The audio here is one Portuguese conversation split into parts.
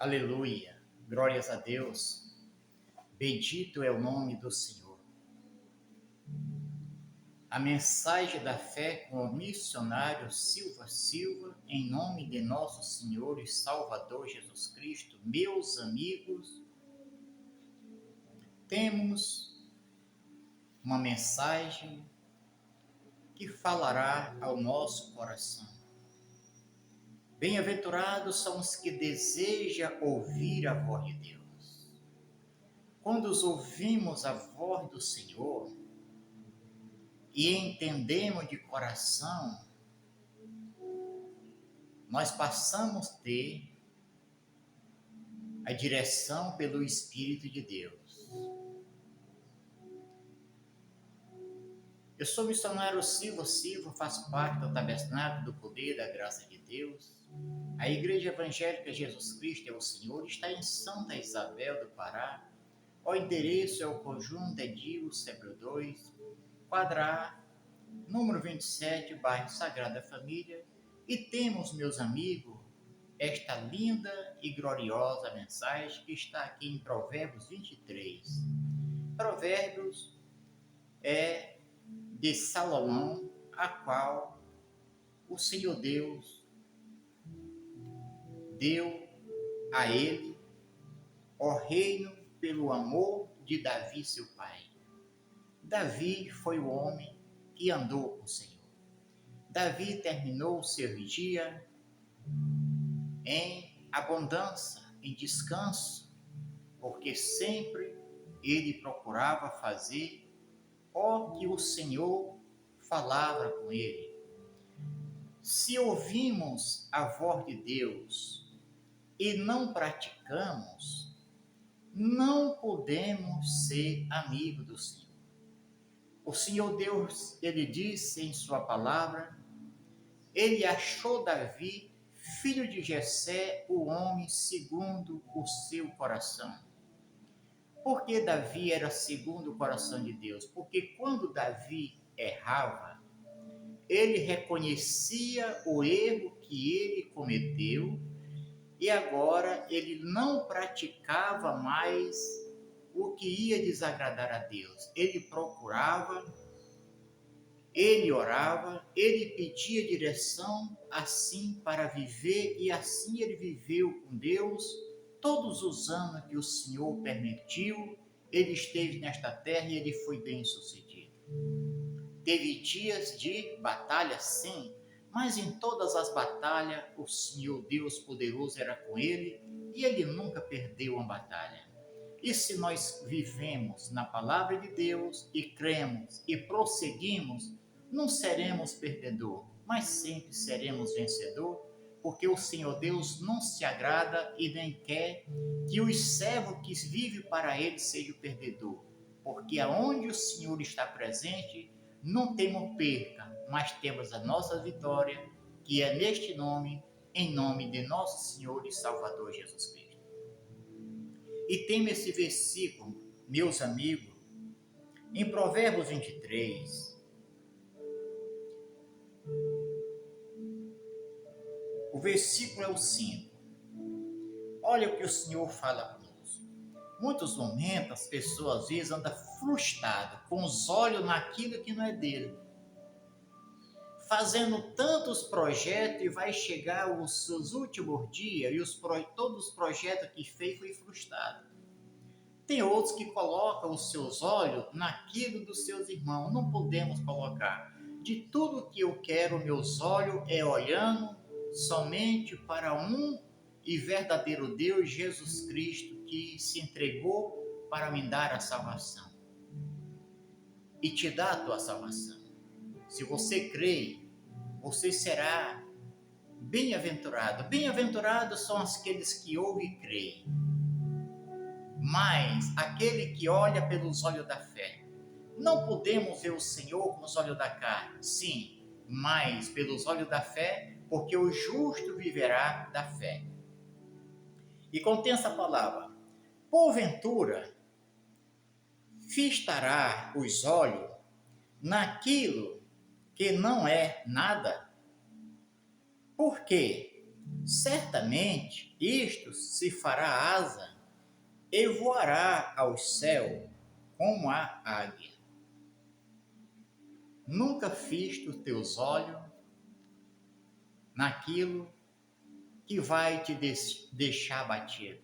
Aleluia, glórias a Deus, bendito é o nome do Senhor. A mensagem da fé com o missionário Silva Silva, em nome de nosso Senhor e Salvador Jesus Cristo. Meus amigos, temos uma mensagem que falará ao nosso coração. Bem-aventurados são os que desejam ouvir a voz de Deus. Quando ouvimos a voz do Senhor e entendemos de coração, nós passamos a ter a direção pelo Espírito de Deus. Eu sou o missionário Silva Silva, faço parte do Tabernáculo do Poder da Graça de Deus. A Igreja Evangélica Jesus Cristo é o Senhor, está em Santa Isabel do Pará. O endereço é o Conjunto Edil Sebro 2, quadra número 27, bairro Sagrada Família. E temos, meus amigos, esta linda e gloriosa mensagem que está aqui em Provérbios 23. Provérbios é de Salomão, a qual o Senhor Deus deu a ele o reino pelo amor de Davi, seu pai. Davi foi o homem que andou com o Senhor. Davi terminou o seu dia em abundância, em descanso, porque sempre ele procurava fazer o que o Senhor falava com ele. Se ouvimos a voz de Deus e não praticamos, não podemos ser amigos do Senhor. O Senhor Deus, ele disse em sua palavra, ele achou Davi, filho de Jessé, o homem segundo o seu coração. Por que Davi era segundo o coração de Deus? Porque quando Davi errava, ele reconhecia o erro que ele cometeu e agora ele não praticava mais o que ia desagradar a Deus. Ele procurava, ele orava, ele pedia direção assim para viver, e assim ele viveu com Deus todos os anos que o Senhor permitiu. Ele esteve nesta terra e ele foi bem sucedido. Teve dias de batalha, sim, mas em todas as batalhas o Senhor Deus poderoso era com ele e ele nunca perdeu uma batalha. E se nós vivemos na palavra de Deus e cremos e prosseguimos, não seremos perdedor, mas sempre seremos vencedor, porque o Senhor Deus não se agrada e nem quer que os servos que vivem para ele sejam perdedor, porque aonde o Senhor está presente, não temos perca, mas temos a nossa vitória, que é neste nome, em nome de nosso Senhor e Salvador Jesus Cristo. E tem esse versículo, meus amigos, em Provérbios 23, o versículo é o 5. Olha o que o Senhor fala conosco. Muitos momentos as pessoas às vezes andam frustradas, com os olhos naquilo que não é dele, fazendo tantos projetos e vai chegar os seus últimos dias e todos os projetos que fez foi frustrado. Tem outros que colocam os seus olhos naquilo dos seus irmãos. Não podemos colocar. De tudo que eu quero, meus olhos é olhando somente para um e verdadeiro Deus, Jesus Cristo, que se entregou para me dar a salvação e te dar a tua salvação. Se você crê, você será bem-aventurado. Bem-aventurados são aqueles que ouvem e creem. Mas aquele que olha pelos olhos da fé. Não podemos ver o Senhor com os olhos da carne, sim, mas pelos olhos da fé, porque o justo viverá da fé. E contém essa palavra: porventura, fistará os olhos naquilo que não é nada? Por quê? Certamente isto se fará asa e voará ao céu como a águia. Nunca fiz os teus olhos naquilo que vai te deixar batido.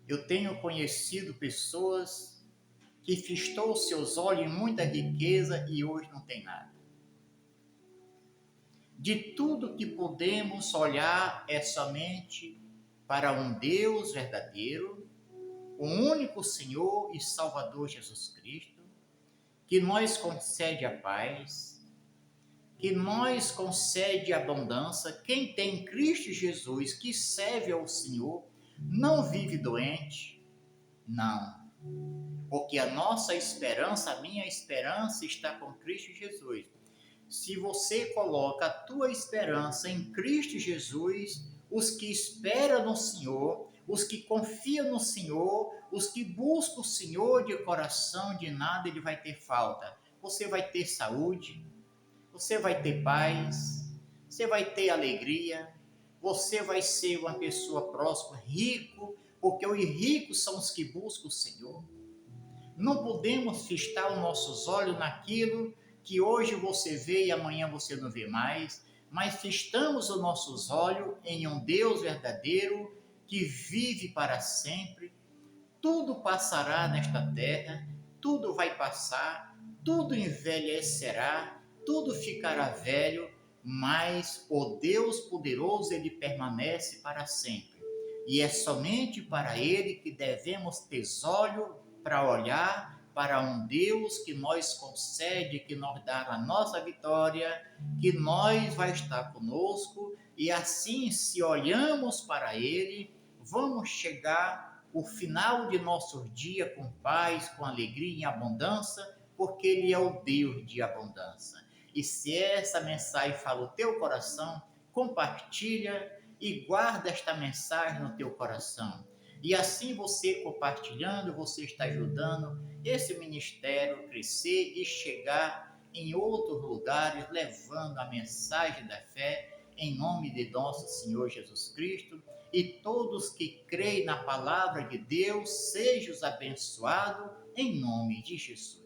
Eu tenho conhecido pessoas que fistou seus olhos em muita riqueza e hoje não tem nada. De tudo que podemos olhar é somente para um Deus verdadeiro, o único Senhor e Salvador Jesus Cristo, que nos concede a paz, que nos concede a abundância. Quem tem Cristo Jesus, que serve ao Senhor, não vive doente, não. Porque a nossa esperança, a minha esperança está com Cristo Jesus. Se você coloca a tua esperança em Cristo Jesus, os que esperam no Senhor, os que confiam no Senhor, os que buscam o Senhor de coração, de nada ele vai ter falta. Você vai ter saúde, você vai ter paz, você vai ter alegria, você vai ser uma pessoa próspera, rico, porque os ricos são os que buscam o Senhor. Não podemos fixar os nossos olhos naquilo que hoje você vê e amanhã você não vê mais, mas fixamos os nossos olhos em um Deus verdadeiro que vive para sempre. Tudo passará nesta terra, tudo vai passar, tudo envelhecerá, tudo ficará velho, mas o Deus poderoso, ele permanece para sempre. E é somente para ele que devemos ter olhos para olhar para um Deus que nos concede, que nos dá a nossa vitória, que nós vai estar conosco, e assim, se olhamos para ele, vamos chegar o final de nossos dias com paz, com alegria e abundância, porque ele é o Deus de abundância. E se essa mensagem fala o teu coração, compartilha e guarda esta mensagem no teu coração. E assim você compartilhando, você está ajudando esse ministério a crescer e chegar em outros lugares, levando a mensagem da fé em nome de nosso Senhor Jesus Cristo. E todos que creem na palavra de Deus, sejam abençoados em nome de Jesus.